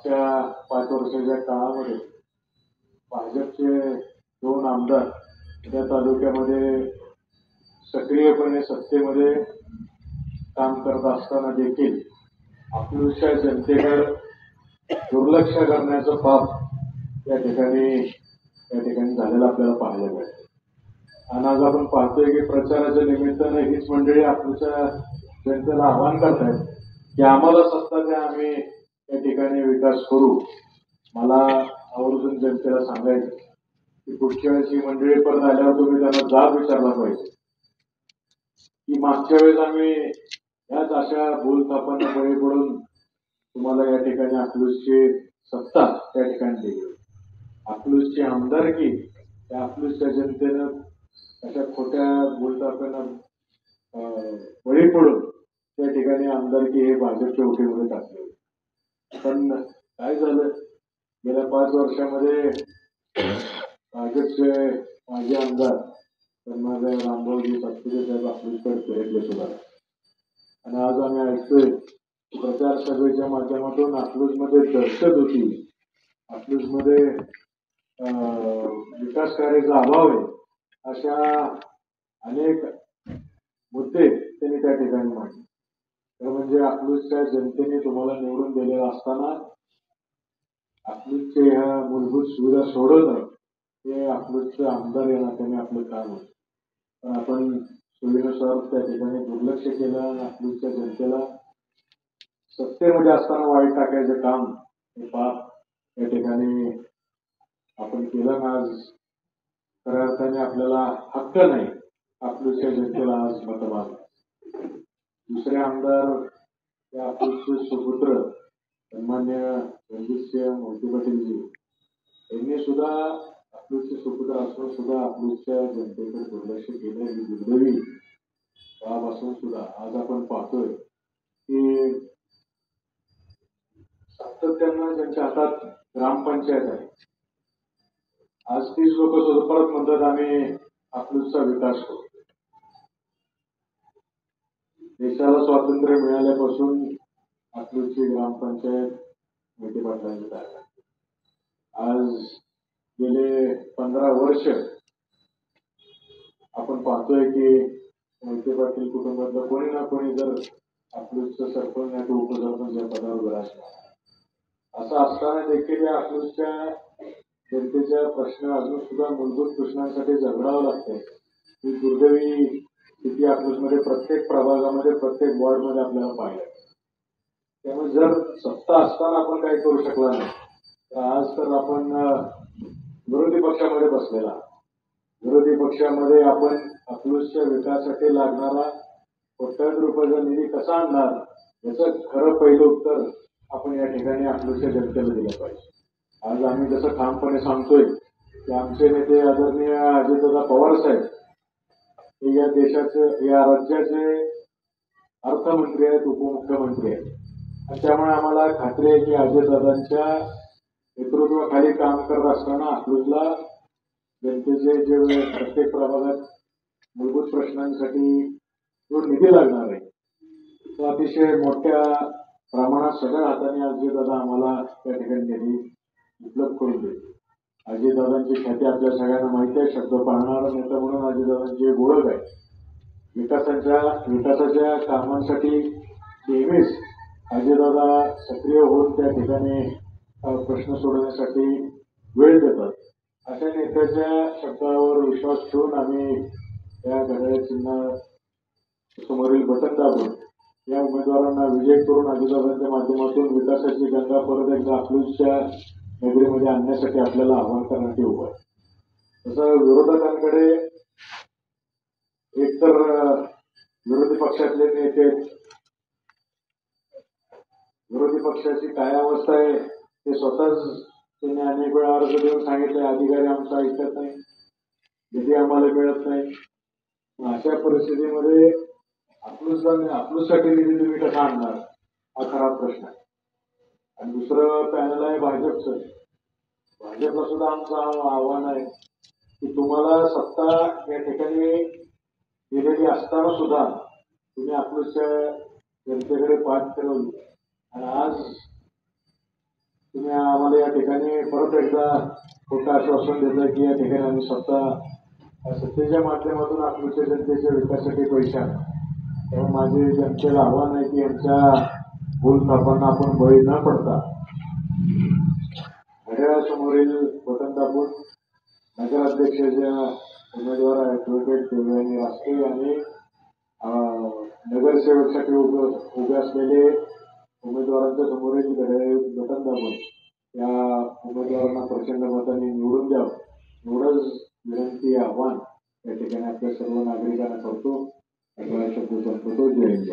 मागच्या 5 वर्षाच्या काळामध्ये भाजपचे 2 आमदार त्या तालुक्यामध्ये सक्रियपणे सत्तेमध्ये काम करत असताना देखील आपल्या जनतेकडे दुर्लक्ष करण्याचं पाप या ठिकाणी झालेलं आपल्याला पाहायला मिळतं. आणि आज आपण पाहतोय की प्रचाराच्या निमित्तानं हीच मंडळी आपल्या जनतेला आवाहन करतायत की आम्हाला सत्ता द्या, आम्ही या ठिकाणी विकास करू. मला आवर्जून जनतेला सांगायचं की पुढच्या वेळेस ही मंडळी परत आल्यावर तुम्ही त्यांना जाब विचारला पाहिजे की मागच्या वेळेस आम्ही याच अशा भूलथापांना बळी पडून तुम्हाला या ठिकाणी अकलूजची सत्ता त्या ठिकाणी दिली, अकलूजची आमदारकी त्या अकलूजच्या जनतेनं अशा खोट्या भूलथापांना बळी पडून त्या ठिकाणी आमदारकी हे भाजपच्या ओटीमध्ये टाकले. पण काय झालं, गेल्या 5 वर्षामध्ये भाजपचे माजी आमदार सन्माननीय रामभाऊजी सातपुते साहेब अकलूजकडे फिरकले सुद्धा. आणि आज आम्ही ऐकतोय प्रचार सभेच्या माध्यमातून अकलूजमध्ये दहशत होती, अकलूजमध्ये विकास कार्याचा अभाव आहे, अशा अनेक मुद्दे त्यांनी त्या ठिकाणी मांडले. तर म्हणजे अकलूजच्या जनतेने तुम्हाला निवडून दिलेलं असताना अकलूजचे ह्या मूलभूत सुविधा सोडवणं हे अकलूजचे आमदार या नात्याने आपलं काम होतं. पण आपण सोयीनुसार त्या ठिकाणी दुर्लक्ष केलं आणि अकलूजच्या जनतेला सत्तेमध्ये असताना वाईट टाकायचं काम हे पाप या ठिकाणी आपण केलं. ना आज खऱ्या अर्थाने आपल्याला हक्क नाही अकलूजच्या जनतेला आज मत मागणं. दुसरे आमदार त्या अकलूजचे सुपुत्र सन्मान्य रणजितसिंह मोहिते पाटीलजी यांनी सुद्धा अकलूजचे सुपुत्र असून सुद्धा अकलूजच्या जनतेकडे दुर्लक्ष केलं. ही दुर्दैवी बाब असून सुद्धा आज आपण पाहतोय की सातत्यानं ज्यांच्या हातात ग्रामपंचायत आहे, आज तीच लोक सुद्धा परत म्हणतात आम्ही अकलूजचा विकास करू. देशाला स्वातंत्र्य मिळाल्यापासून अकलूजची ग्रामपंचायत मोहिते पाटलांची ताब्यात. आज गेले 15 वर्ष आपण पाहतोय की मोहिते पाटील कुटुंबातलं कोणी ना कोणी जर अकलूजचं सरपंच नाही तर उपसरपंच या पदावर उभा असणार. असं असताना देखील या अकलूजच्या जनतेच्या प्रश्न अजून सुद्धा मूलभूत प्रश्नांसाठी झगडावं लागतंय. ही दुर्दैवी स्थिती अकलूजमध्ये प्रत्येक प्रभागामध्ये प्रत्येक वॉर्डमध्ये आपल्याला पाहायला. त्यामुळे जर सत्ता असताना आपण काही करू शकला नाही तर आज तर आपण विरोधी पक्षामध्ये बसलेला, विरोधी पक्षामध्ये आपण अकलूजच्या विकासासाठी लागणारा कोट्यावधी रुपयाचा निधी कसा आणणार याचं खरं पहिलं उत्तर आपण या ठिकाणी अकलूजच्या जनतेला दिलं पाहिजे. आज आम्ही जसं ठामपणे सांगतोय की आमचे नेते आदरणीय अजितदादा पवार साहेब हे या देशाचे या राज्याचे अर्थमंत्री आहेत, उपमुख्यमंत्री आहेत. आणि त्यामुळे आम्हाला खात्री आहे की अजितदादांच्या नेतृत्वाखाली काम करत असताना अकलूजला जनतेचे जे प्रत्येक प्रभागात मूलभूत प्रश्नांसाठी जो निधी लागणार आहे तो अतिशय मोठ्या प्रमाणात सगळ्या हाताने अजितदादा आम्हाला त्या ठिकाणी निधी उपलब्ध करून देते. अजितदादांची ख्याती आपल्या सगळ्यांना माहिती आहे. शब्द पाळणारा नेता म्हणून अजितदादांची एक ओळख आहे. विकासाच्या कामांसाठी नेहमीच अजितदादा सक्रिय होऊन त्या ठिकाणी प्रश्न सोडवण्यासाठी वेळ देतात. अशा नेत्याच्या शब्दावर विश्वास ठेवून आम्ही या घड्याळ चिन्ह समोरील बटन दाबून या उमेदवारांना विजय करून अजितदादांच्या माध्यमातून विकासाची गंगा परत एकदा अकलूजच्या नगरीमध्ये आणण्यासाठी आपल्याला आवाहन करण्यात उभं आहे. तसं विरोधकांकडे एकतर विरोधी पक्षातले नेते, विरोधी पक्षाची काय अवस्था आहे ते स्वतःच त्यांनी अनेक वेळा अर्ज देऊन सांगितले, अधिकारी आमचा ऐकत नाही, निधी आम्हाला मिळत नाही. अशा परिस्थितीमध्ये अकलूजसाठी निधी तुम्ही कसा आणणार हा खरा प्रश्न आहे. आणि दुसरं पॅनल आहे भाजपचं. भाजपला सुद्धा आमचं आव्हान आहे की तुम्हाला सत्ता या ठिकाणी दिलेली असताना सुद्धा तुम्ही अकलूजच्या जनतेकडे पाठ फिरवली आणि आज तुम्ही आम्हाला या ठिकाणी परत एकदा खोटं आश्वासन देता की या ठिकाणी आम्ही स्वतः सत्तेच्या माध्यमातून अकलूजच्या जनतेच्या विकासासाठी पैसे आणू. तेव्हा माझे जनतेला आव्हान आहे की यांच्या भूलथापांना आपण बळी न पडता घड्याळासमोरील बटन दाबून नगराध्यक्षाच्या उमेदवार ॲडव्होकेट देवयानी रासके आणि नगरसेवकसाठी उभे असलेले उमेदवारांच्या समोरील घड्याळ बटन दाबून या उमेदवारांना प्रचंड मताने निवडून द्यावं एवढंच विनंती आव्हान या ठिकाणी आपल्या सर्व नागरिकांना करतो. शब्द संपतो. जय हिंद.